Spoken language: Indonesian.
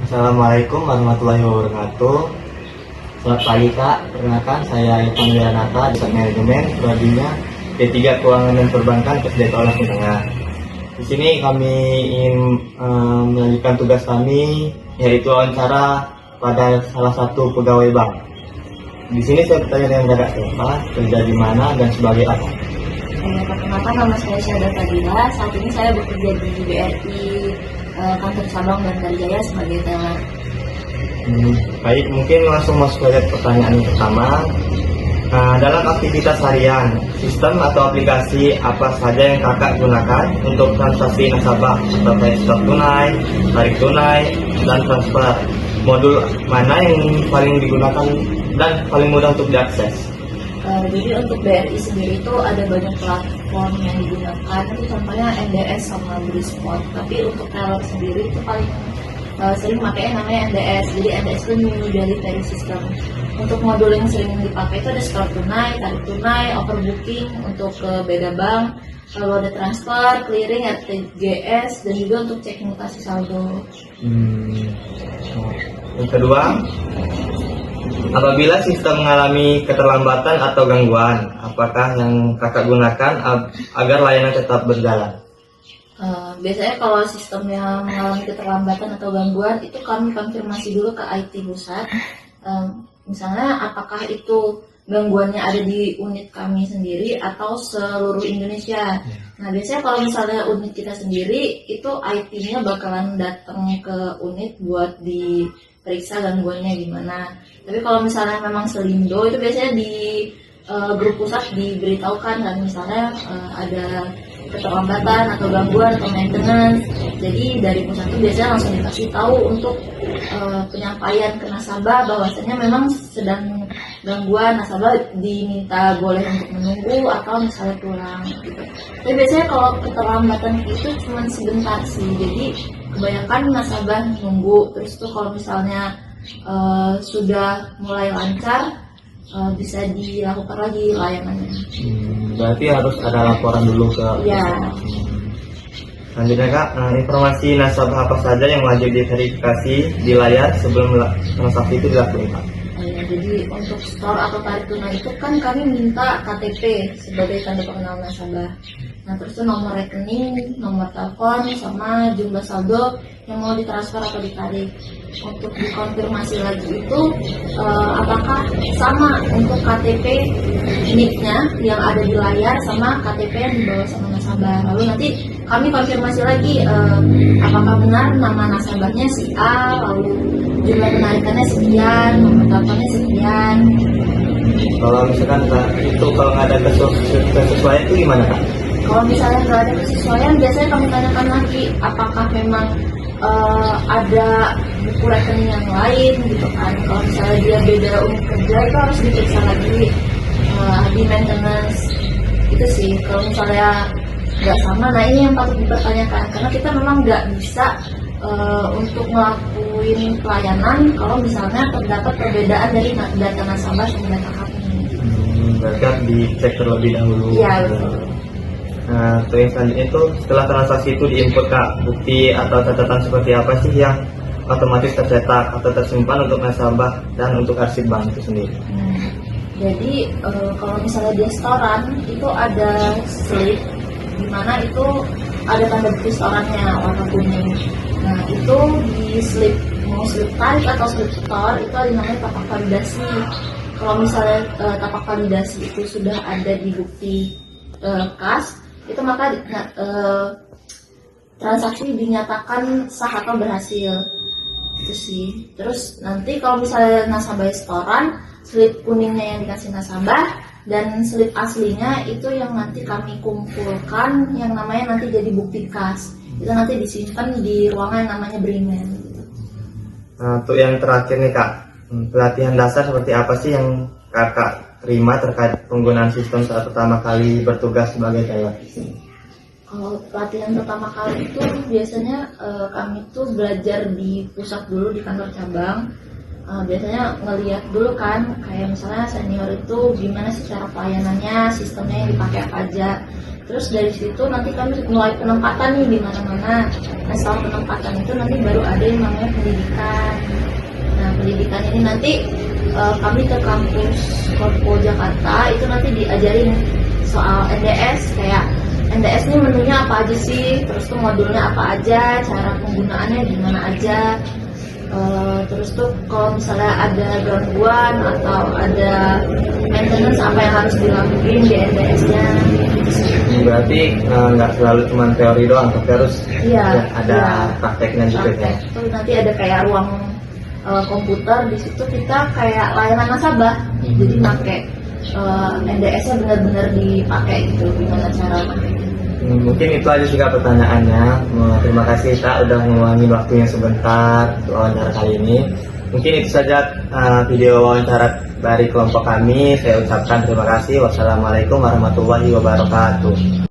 Assalamualaikum warahmatullahi wabarakatuh. Selamat pagi Kak, perkenalkan saya Irfan Wiranata, Desain Manajemen, prodinya D3 Keuangan dan Perbankan Kesdaya Olah Tengah. Di sini kami ingin melanjutkan tugas kami, yaitu wawancara pada salah satu pegawai bank. Di sini saya bertanya dengan mendadak, siapa, kerja di mana, dan sebagai apa? Perkenalkan, nama saya Syahda Fadila. Saat ini saya bekerja di BRI kantor cabang Bandar Jaya sebagai teller. Baik, mungkin langsung masuk ke pertanyaan yang pertama. Dalam aktivitas harian, sistem atau aplikasi apa saja yang kakak gunakan untuk transaksi nasabah seperti stok tunai, tarik tunai, dan transfer? Modul mana yang paling digunakan dan paling mudah untuk diakses? Jadi untuk BRI sendiri itu ada banyak platform yang digunakan, itu contohnya NDS sama Brisport. Tapi untuk teller sendiri itu paling sering pakai namanya NDS. Jadi NDS itu New Delivery System. Untuk modul yang sering dipakai itu ada store tunai, tarik tunai, overbooking untuk ke beda bank, lalu ada transfer, clearing, RTGS, dan juga untuk cek mutasi saldo. Yang kedua, apabila sistem mengalami keterlambatan atau gangguan, apakah yang kakak gunakan agar layanan tetap berjalan? Biasanya kalau sistemnya mengalami keterlambatan atau gangguan, itu kami konfirmasi dulu ke IT pusat. Misalnya apakah itu gangguannya ada di unit kami sendiri atau seluruh Indonesia. Nah biasanya kalau misalnya unit kita sendiri, itu IT-nya bakalan datang ke unit buat diperiksa gangguannya gimana. Tapi kalau misalnya memang selindo, itu biasanya di grup pusat diberitahukan kan, misalnya ada keterlambatan atau gangguan atau maintenance. Jadi dari pusat itu biasanya langsung dikasih tahu untuk penyampaian ke nasabah bahwasanya memang sedang gangguan, nasabah diminta boleh untuk menunggu atau misalnya pulang gitu. Tapi biasanya kalau keterlambatan itu cuma sebentar sih, jadi kebanyakan nasabah nunggu. Terus tuh kalau misalnya sudah mulai lancar, bisa dilakukan lagi layanannya. Berarti harus ada laporan dulu ke. Ya. Selanjutnya Kak, informasi nasabah apa saja yang wajib diverifikasi di layar sebelum transaksi itu dilakukan Kak? Jadi untuk store atau tarik tunai itu kan kami minta KTP sebagai tanda pengenal nasabah. Nah terus itu nomor rekening, nomor telepon, sama jumlah saldo yang mau ditransfer atau ditarik. Untuk dikonfirmasi lagi itu apakah sama untuk KTP NIK-nya yang ada di layar sama KTP yang dibawa sama nasabah. Lalu nanti kami konfirmasi lagi apakah benar nama nasabahnya si A, lalu jumlah penarikannya sekian, nomor teleponnya sekian. Kalau misalkan itu kalau nggak ada kesesuaian itu gimana Kak? Kalau misalnya nggak ada kesesuaian, biasanya kami tanyakan lagi apakah memang ada buku rekening yang lain gitu kan. Kalau misalnya dia beda unit kerja, itu harus diperiksa lagi di maintenance itu sih. Kalau misalnya nggak sama, nah ini yang patut dipertanyakan, karena kita memang nggak bisa untuk ngelakuin pelayanan kalau misalnya terdapat perbedaan dari data nasabah sama data kami. Berarti harus dicek terlebih dahulu. Iya betul. Nah, untuk yang selanjutnya itu setelah transaksi itu diinput Kak, bukti atau catatan seperti apa sih yang otomatis tercetak atau tersimpan untuk nasabah dan untuk arsip bank itu sendiri? Jadi kalau misalnya dia setoran, itu ada slip di mana itu ada tanda bukti setorannya warna kuning. Nah itu di slip, mau slip tarik atau slip store, itu ada namanya tapak validasi. Kalau misalnya tapak validasi itu sudah ada di bukti kas, itu maka transaksi dinyatakan sah atau berhasil. Itu sih. Terus nanti kalau misalnya nasabah setoran, slip kuningnya yang dikasih nasabah dan slip aslinya itu yang nanti kami kumpulkan, yang namanya nanti jadi bukti kas. Itu nanti disimpan di ruangan yang namanya Brimen. Nah, untuk yang terakhir nih Kak, pelatihan dasar seperti apa sih yang kakak terima terkait penggunaan sistem saat pertama kali bertugas sebagai teller? Kalau pelatihan pertama kali itu biasanya kami tuh belajar di pusat dulu di kantor cabang. Biasanya ngeliat dulu kan, kayak misalnya senior itu gimana sih cara pelayanannya, sistemnya yang dipakai apa aja. Terus dari situ nanti kami mulai penempatan nih di mana-mana. Nah setelah penempatan itu nanti baru ada yang namanya pendidikan. pendidikan ini nanti kami ke kampus Korpo Jakarta itu nanti diajarin soal NDS, kayak NDS ini menunya apa aja sih, terus tuh modulnya apa aja, cara penggunaannya gimana aja. Terus tuh kalau misalnya ada gangguan atau ada maintenance apa yang harus dilakuin di NDS-nya. Berarti nggak selalu cuma teori doang, tapi harus Iya, ada iya. prakteknya juga ya. Itu nanti ada kayak ruang komputer, di situ kita kayak layanan nasabah. Jadi pakai NDS-nya benar-benar dipakai gitu, gimana cara pakai. Mungkin itu aja juga pertanyaannya. Terima kasih Kak udah meluangin waktunya sebentar untuk wawancara kali ini. Mungkin itu saja video wawancara dari kelompok kami. Saya ucapkan terima kasih. Wassalamualaikum warahmatullahi wabarakatuh.